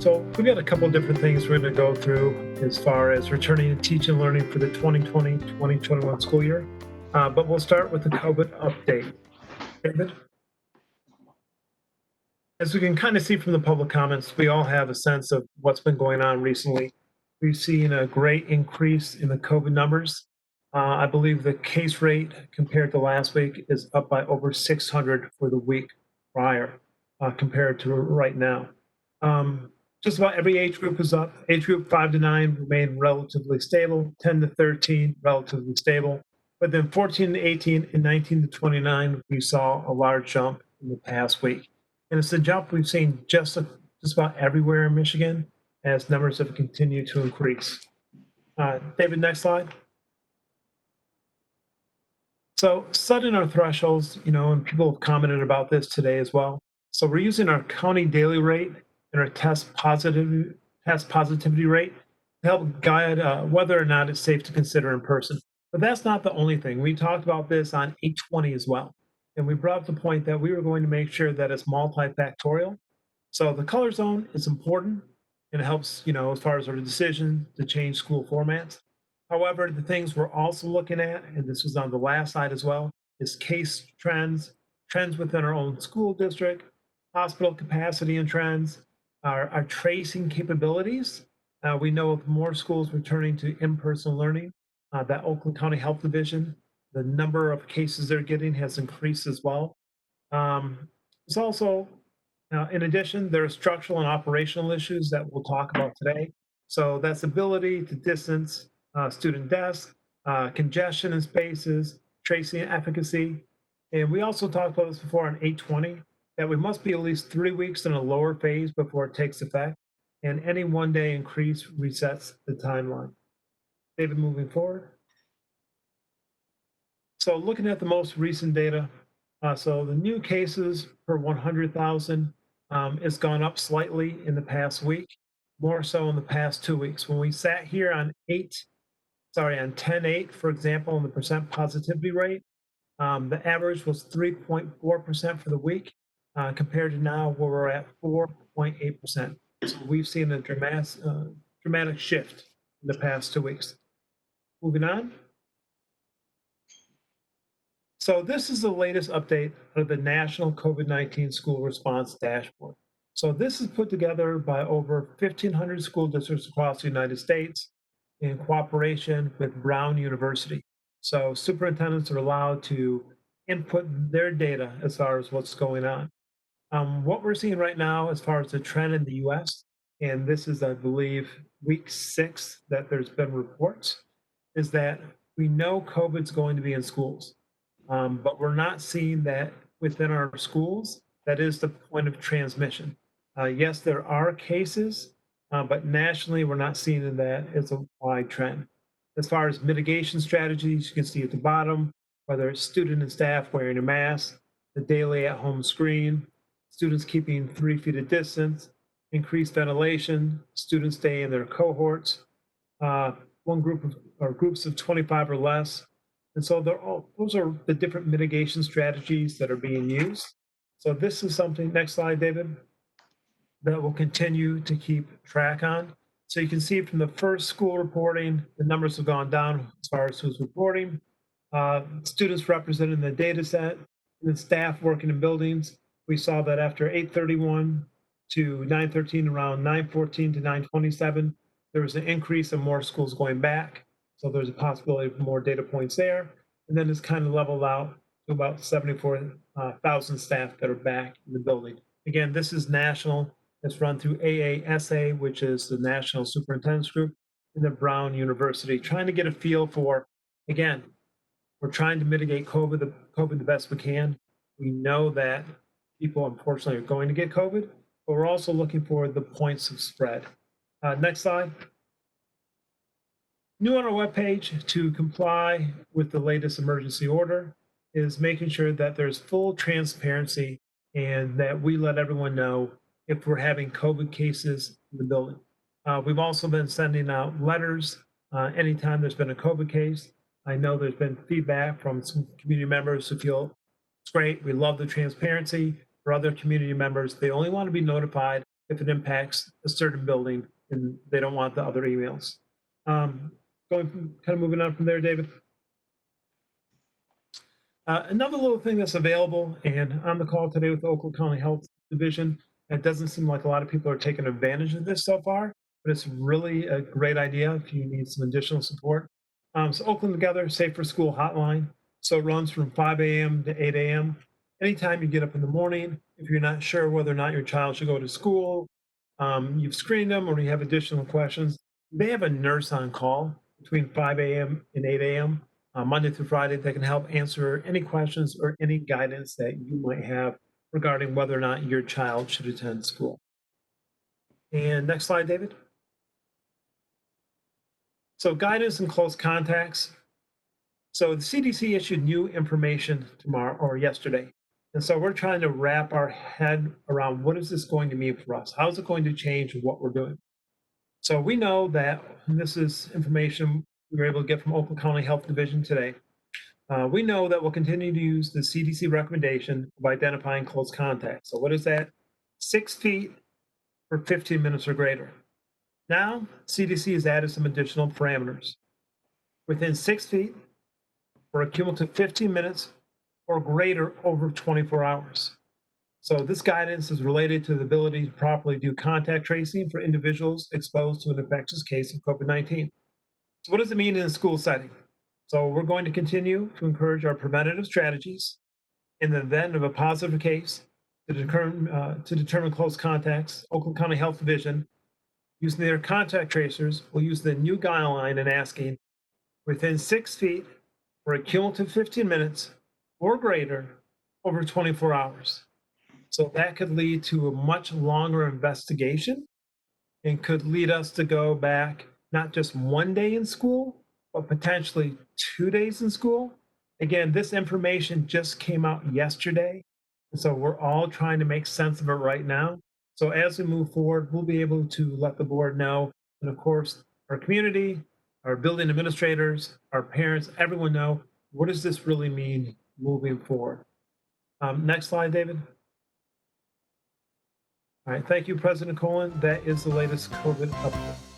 So we got a couple different things we're going to go through as far as returning to teach and learning for the 2020-2021 school year. But we'll start with the COVID update. David? As we can kind of see from the public comments, we all have a sense of what's been going on recently. We've seen a great increase in the COVID numbers. I believe the case rate compared to last week is up by over 600 for the week prior compared to right now. Just about every age group is up. Age group 5 to 9 remain relatively stable, 10 to 13 relatively stable. But then 14 to 18 and 19 to 29, we saw a large jump in the past week. And it's a jump we've seen just about everywhere in Michigan as numbers have continued to increase. David, next slide. So setting our thresholds, and people have commented about this today as well. So we're using our county daily rate and our test positivity rate to help guide whether or not it's safe to consider in person. But that's not the only thing. We talked about this on 820 as well. And we brought up the point that we were going to make sure that it's multifactorial. So the color zone is important and it helps, as far as our decision to change school formats. However, the things we're also looking at, and this was on the last slide as well, is case trends within our own school district, hospital capacity and trends, our tracing capabilities. We know of more schools returning to in-person learning. That Oakland County Health Division, the number of cases they're getting has increased as well. It's also, in addition, there are structural and operational issues that we'll talk about today. So that's ability to distance student desks, congestion in spaces, tracing efficacy. And we also talked about this before on 820, that we must be at least 3 weeks in a lower phase before it takes effect. And any one-day increase resets the timeline. David, moving forward. So looking at the most recent data, so the new cases per 100,000 has gone up slightly in the past week, more so in the past 2 weeks. When we sat here on 10/8, for example, in the percent positivity rate, the average was 3.4% for the week, compared to now where we're at 4.8%. So we've seen a dramatic shift in the past 2 weeks. Moving on. So this is the latest update of the National COVID-19 School Response Dashboard. So this is put together by over 1,500 school districts across the United States in cooperation with Brown University. So superintendents are allowed to input their data as far as what's going on. What we're seeing right now as far as the trend in the US, and this is, I believe, week 6 that there's been reports, is that we know COVID's going to be in schools, but we're not seeing that within our schools. That is the point of transmission. Yes, there are cases, but nationally, we're not seeing that as a wide trend. As far as mitigation strategies, you can see at the bottom, whether it's student and staff wearing a mask, the daily at-home screen, students keeping 3 feet of distance, increased ventilation, students stay in their cohorts, one group of, or groups of 25 or less. And so those are the different mitigation strategies that are being used. So this is something, next slide, David, that we'll continue to keep track on. So you can see from the first school reporting, the numbers have gone down as far as who's reporting. Students represented in the data set, and then staff working in buildings. We saw that after 8/31 to 9/13, around 9/14 to 9/27, there was an increase in more schools going back. So there's a possibility of more data points there. And then it's kind of leveled out to about 74,000 staff that are back in the building. Again, this is national. It's run through AASA, which is the National Superintendent's Group, and the Brown University, trying to get a feel for, again, we're trying to mitigate COVID the best we can. We know that people, unfortunately, are going to get COVID, but we're also looking for the points of spread. Next slide. New on our webpage to comply with the latest emergency order is making sure that there's full transparency and that we let everyone know if we're having COVID cases in the building. We've also been sending out letters anytime there's been a COVID case. I know there's been feedback from some community members who feel it's great, we love the transparency. For other community members, they only want to be notified if it impacts a certain building and they don't want the other emails. Kind of moving on from there, David. Another little thing that's available and on the call today with the Oakland County Health Division, it doesn't seem like a lot of people are taking advantage of this so far, but it's really a great idea if you need some additional support. So Oakland Together, Safe for School hotline. So it runs from 5 a.m. to 8 a.m. Anytime you get up in the morning, if you're not sure whether or not your child should go to school, you've screened them or you have additional questions, they have a nurse on call between 5 a.m. and 8 a.m. Monday through Friday that can help answer any questions or any guidance that you might have regarding whether or not your child should attend school. And next slide, David. So guidance and close contacts. So the CDC issued new information tomorrow or yesterday. And so we're trying to wrap our head around what is this going to mean for us? How is it going to change what we're doing? So we know that, and this is information we were able to get from Oakland County Health Division today. We know that we'll continue to use the CDC recommendation of identifying close contacts. So what is that? 6 feet for 15 minutes or greater. Now, CDC has added some additional parameters. Within 6 feet for a cumulative 15 minutes or greater over 24 hours. So this guidance is related to the ability to properly do contact tracing for individuals exposed to an infectious case of COVID-19. So what does it mean in a school setting? So we're going to continue to encourage our preventative strategies in the event of a positive case to determine close contacts. Oakland County Health Division, using their contact tracers, will use the new guideline in asking within 6 feet for a cumulative 15 minutes or greater over 24 hours. So that could lead to a much longer investigation and could lead us to go back not just 1 day in school, but potentially 2 days in school. Again, this information just came out yesterday. And so we're all trying to make sense of it right now. So as we move forward, we'll be able to let the board know. And of course, our community, our building administrators, our parents, everyone know, what does this really mean moving forward? Next slide, David. All right, thank you, President Colin. That is the latest COVID update.